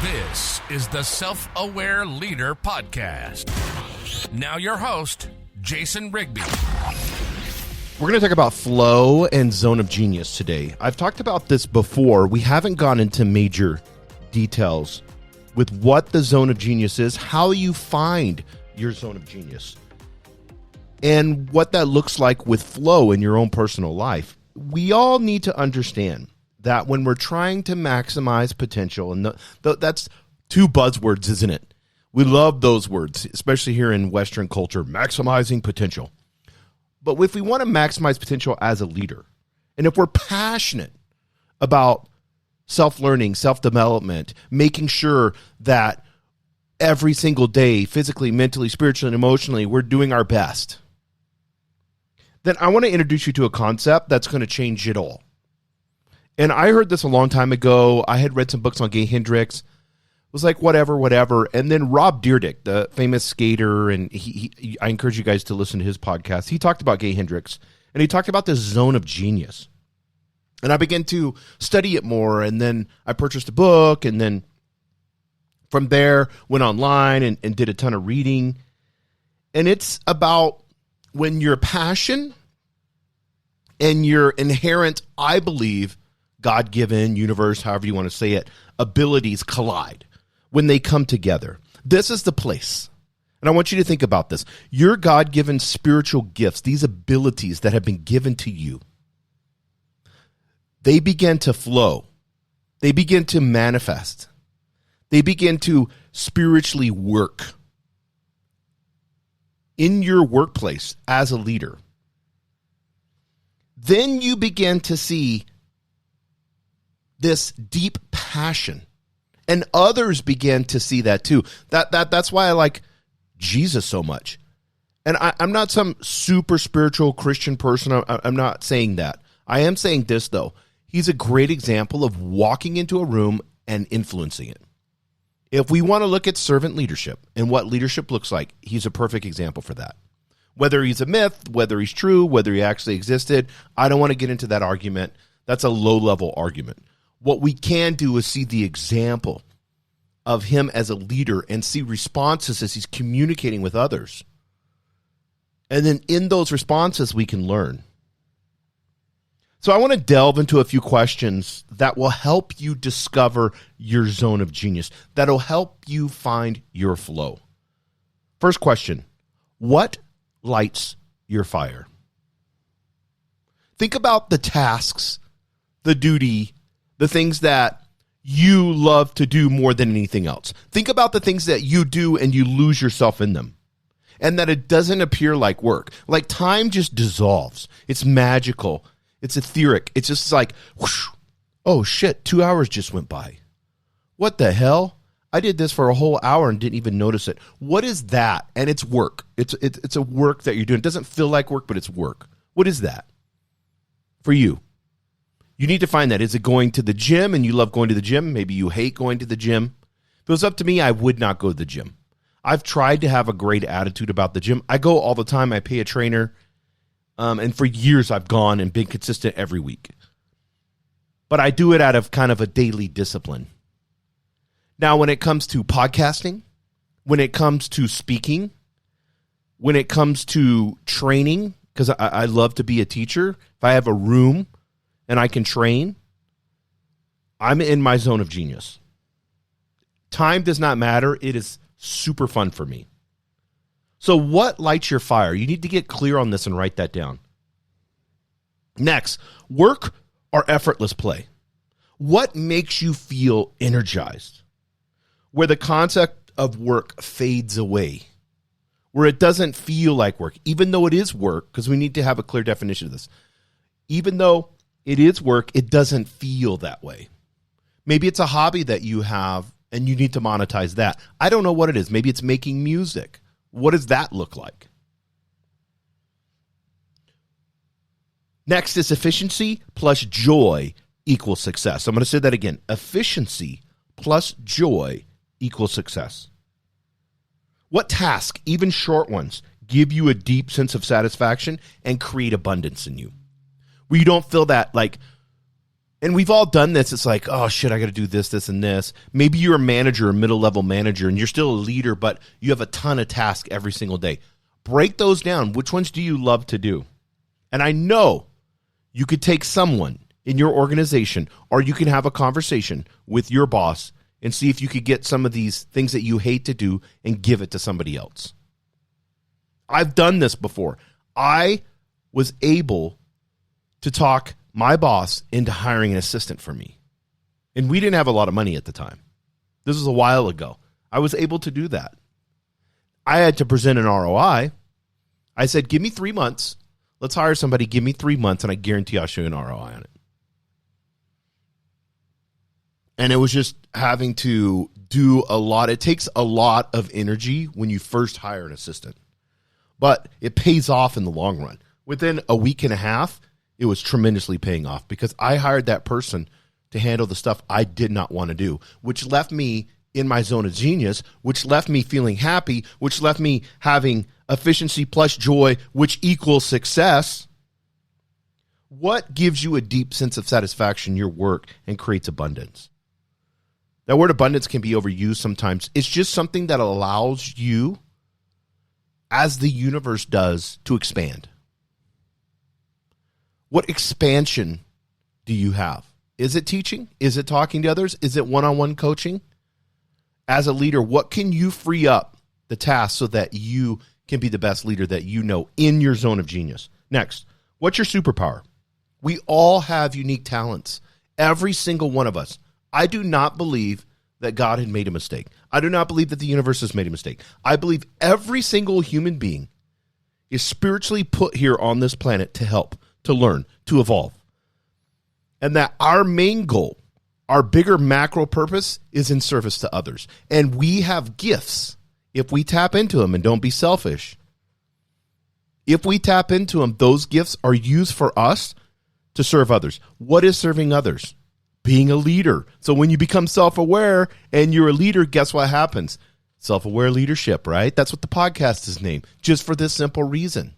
This is the Self-Aware Leader Podcast. Now your host, Jason Rigby. We're going to talk about flow and zone of genius today. I've talked about this before. We haven't gone into major details with what the zone of genius is, how you find your zone of genius, and what that looks like with flow in your own personal life. We all need to understand that when we're trying to maximize potential, and that's two buzzwords, isn't it? We love those words, especially here in Western culture, maximizing potential. But if we want to maximize potential as a leader, and if we're passionate about self-learning, self-development, making sure that every single day, physically, mentally, spiritually, and emotionally, we're doing our best, then I want to introduce you to a concept that's going to change it all. And I heard this a long time ago. I had read some books on Gay Hendricks. It was like, whatever. And then Rob Dyrdek, the famous skater, and I encourage you guys to listen to his podcast. He talked about Gay Hendricks, and he talked about the zone of genius. And I began to study it more, and then I purchased a book, and then from there went online and did a ton of reading. And it's about when your passion and your inherent, I believe, God-given, universe, however you want to say it, abilities collide when they come together. This is the place. And I want you to think about this. Your God-given spiritual gifts, these abilities that have been given to you, they begin to flow. They begin to manifest. They begin to spiritually work in your workplace as a leader. Then you begin to see this deep passion, and others began to see that too. That's why I like Jesus so much. And I'm not some super spiritual Christian person. I'm not saying that. I am saying this, though. He's a great example of walking into a room and influencing it. If we want to look at servant leadership and what leadership looks like, he's a perfect example for that. Whether he's a myth, whether he's true, whether he actually existed, I don't want to get into that argument. That's a low-level argument. What we can do is see the example of him as a leader and see responses as he's communicating with others. And then in those responses, we can learn. So I want to delve into a few questions that will help you discover your zone of genius, that'll help you find your flow. First question, what lights your fire? Think about the tasks, the duty, the things that you love to do more than anything else. Think about the things that you do and you lose yourself in them, and that it doesn't appear like work. Like time just dissolves. It's magical. It's etheric. It's just like, whoosh, oh shit, 2 hours just went by. What the hell? I did this for a whole hour and didn't even notice it. What is that? And it's work. It's a work that you're doing. It doesn't feel like work, but it's work. What is that for you? You need to find that. Is it going to the gym and you love going to the gym? Maybe you hate going to the gym. If it was up to me, I would not go to the gym. I've tried to have a great attitude about the gym. I go all the time. I pay a trainer. And for years, I've gone and been consistent every week. But I do it out of kind of a daily discipline. Now, when it comes to podcasting, when it comes to speaking, when it comes to training, because I love to be a teacher, if I have a room and I can train, I'm in my zone of genius. Time does not matter. It is super fun for me. So what lights your fire? You need to get clear on this and write that down. Next, work or effortless play. What makes you feel energized? Where the concept of work fades away. Where it doesn't feel like work, even though it is work, because we need to have a clear definition of this. Even though it is work, it doesn't feel that way. Maybe it's a hobby that you have and you need to monetize that. I don't know what it is. Maybe it's making music. What does that look like? Next is efficiency plus joy equals success. I'm going to say that again. Efficiency plus joy equals success. What task, even short ones, give you a deep sense of satisfaction and create abundance in you? Where you don't feel that like And we've all done this. It's like, oh, shit, I got to do this, this, and this. Maybe you're a manager, a middle-level manager, and you're still a leader, but you have a ton of tasks every single day. Break those down. Which ones do you love to do? And I know you could take someone in your organization, or you can have a conversation with your boss and see if you could get some of these things that you hate to do and give it to somebody else. I've done this before. I was able to talk my boss into hiring an assistant for me. And we didn't have a lot of money at the time. This was a while ago. I was able to do that. I had to present an ROI. I said, give me 3 months. Let's hire somebody. Give me 3 months, and I guarantee I'll show you an ROI on it. And it was just having to do a lot. It takes a lot of energy when you first hire an assistant. But it pays off in the long run. Within a week and a half, it was tremendously paying off because I hired that person to handle the stuff I did not want to do, which left me in my zone of genius, which left me feeling happy, which left me having efficiency plus joy, which equals success. What gives you a deep sense of satisfaction in your work and creates abundance? That word abundance can be overused sometimes. It's just something that allows you, as the universe does, to expand. What expansion do you have? Is it teaching? Is it talking to others? Is it one-on-one coaching? As a leader, what can you free up the task so that you can be the best leader that you know in your zone of genius? Next, what's your superpower? We all have unique talents. Every single one of us. I do not believe that God had made a mistake. I do not believe that the universe has made a mistake. I believe every single human being is spiritually put here on this planet to help, to learn, to evolve. And that our main goal, our bigger macro purpose, is in service to others. And we have gifts if we tap into them, and don't be selfish. If we tap into them, those gifts are used for us to serve others. What is serving others? Being a leader. So when you become self-aware and you're a leader, guess what happens? Self-aware leadership, right? That's what the podcast is named, just for this simple reason.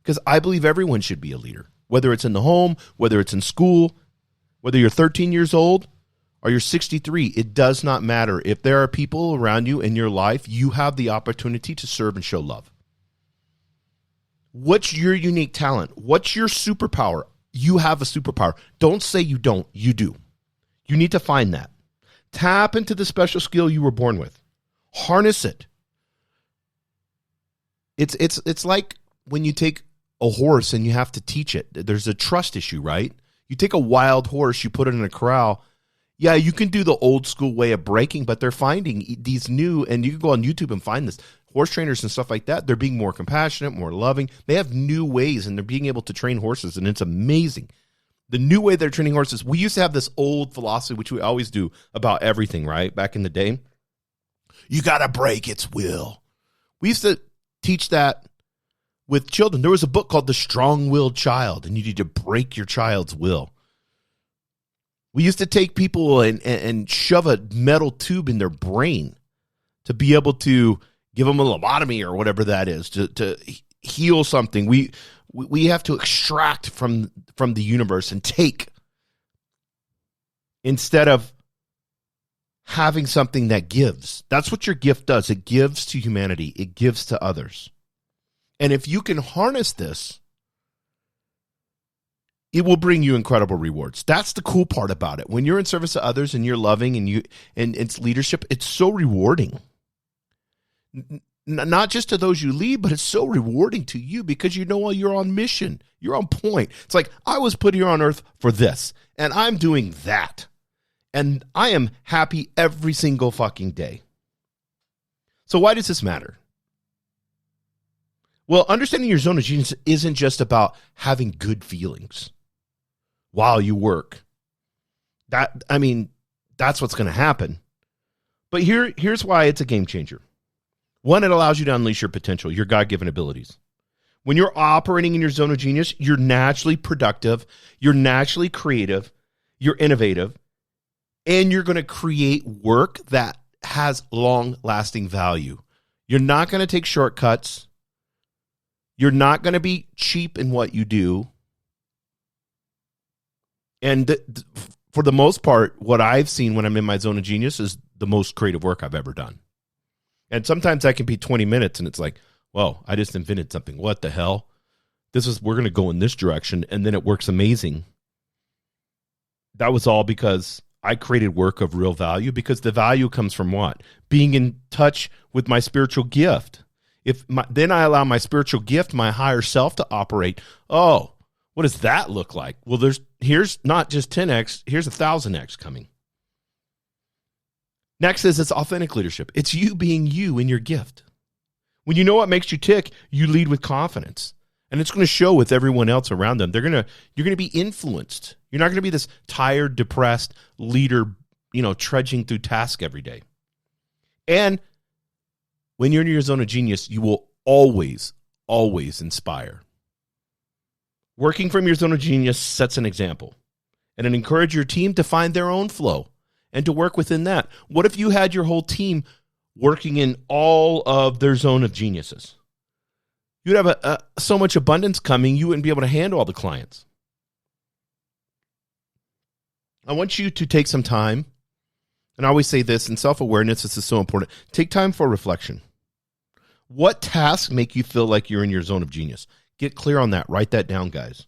Because I believe everyone should be a leader, whether it's in the home, whether it's in school, whether you're 13 years old or you're 63, it does not matter. If there are people around you in your life, you have the opportunity to serve and show love. What's your unique talent? What's your superpower? You have a superpower. Don't say you don't. You do. You need to find that. Tap into the special skill you were born with. Harness it. It's like when you take a horse and you have to teach it. There's a trust issue, right? You take a wild horse, you put it in a corral. Yeah, you can do the old school way of breaking, but they're finding these new, and you can go on YouTube and find this, horse trainers and stuff like that. They're being more compassionate, more loving. They have new ways, and they're being able to train horses, and it's amazing. The new way they're training horses. We used to have this old philosophy, which we always do about everything, right? Back in the day. You got to break its will. We used to teach that with children. There was a book called The Strong-Willed Child, and you need to break your child's will. We used to take people and shove a metal tube in their brain to be able to give them a lobotomy or whatever that is, to heal something. We have to extract from the universe and take, instead of having something that gives. That's what your gift does. It gives to humanity. It gives to others. And if you can harness this, it will bring you incredible rewards. That's the cool part about it. When you're in service to others and you're loving and it's leadership, it's so rewarding. Not just to those you lead, but it's so rewarding to you because you know you're on mission. You're on point. It's like, I was put here on earth for this, and I'm doing that. And I am happy every single fucking day. So why does this matter? Well, understanding your zone of genius isn't just about having good feelings while you work. That's what's going to happen. But here's why it's a game changer. One, it allows you to unleash your potential, your God-given abilities. When you're operating in your zone of genius, you're naturally productive, you're naturally creative, you're innovative, and you're going to create work that has long-lasting value. You're not going to take shortcuts. You're not going to be cheap in what you do. And for the most part, what I've seen when I'm in my zone of genius is the most creative work I've ever done. And sometimes that can be 20 minutes and it's like, well, I just invented something. What the hell? We're going to go in this direction. And then it works amazing. That was all because I created work of real value, because the value comes from what? Being in touch with my spiritual gift. Then I allow my spiritual gift, my higher self, to operate. Oh, what does that look like? Well, here's not just 10x, here's 1,000x coming. Next is it's authentic leadership. It's you being you in your gift. When you know what makes you tick, you lead with confidence. And it's going to show with everyone else around them. You're going to be influenced. You're not going to be this tired, depressed leader, trudging through tasks every day. And when you're in your zone of genius, you will always, always inspire. Working from your zone of genius sets an example. And it encourages your team to find their own flow and to work within that. What if you had your whole team working in all of their zone of geniuses? You'd have so much abundance coming, you wouldn't be able to handle all the clients. I want you to take some time, and I always say this, in self-awareness, this is so important. Take time for reflection. What tasks make you feel like you're in your zone of genius? Get clear on that. Write that down, guys.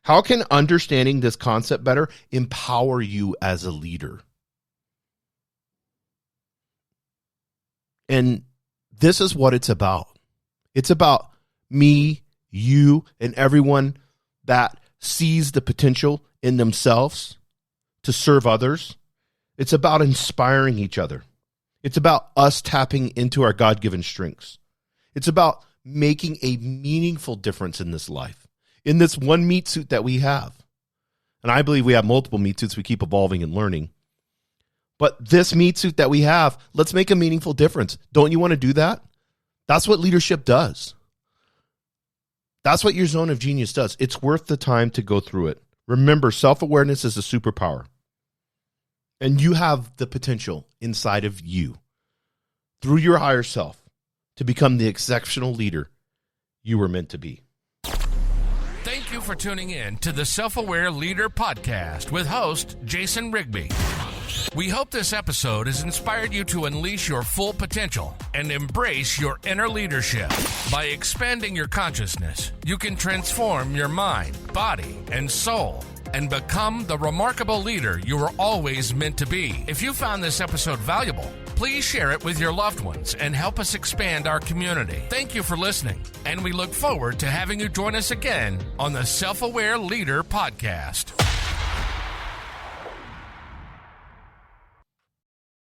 How can understanding this concept better empower you as a leader? And this is what it's about. It's about me, you, and everyone that sees the potential in themselves to serve others. It's about inspiring each other. It's about us tapping into our God-given strengths. It's about making a meaningful difference in this life, in this one meat suit that we have. And I believe we have multiple meat suits. We keep evolving and learning. But this meat suit that we have, let's make a meaningful difference. Don't you want to do that? That's what leadership does. That's what your zone of genius does. It's worth the time to go through it. Remember, self-awareness is a superpower. And you have the potential inside of you, through your higher self, to become the exceptional leader you were meant to be. Thank you for tuning in to the Self-Aware Leader Podcast with host Jason Rigby. We hope this episode has inspired you to unleash your full potential and embrace your inner leadership. By expanding your consciousness, you can transform your mind, body, and soul and become the remarkable leader you were always meant to be. If you found this episode valuable, please share it with your loved ones and help us expand our community. Thank you for listening, and we look forward to having you join us again on the Self-Aware Leader Podcast.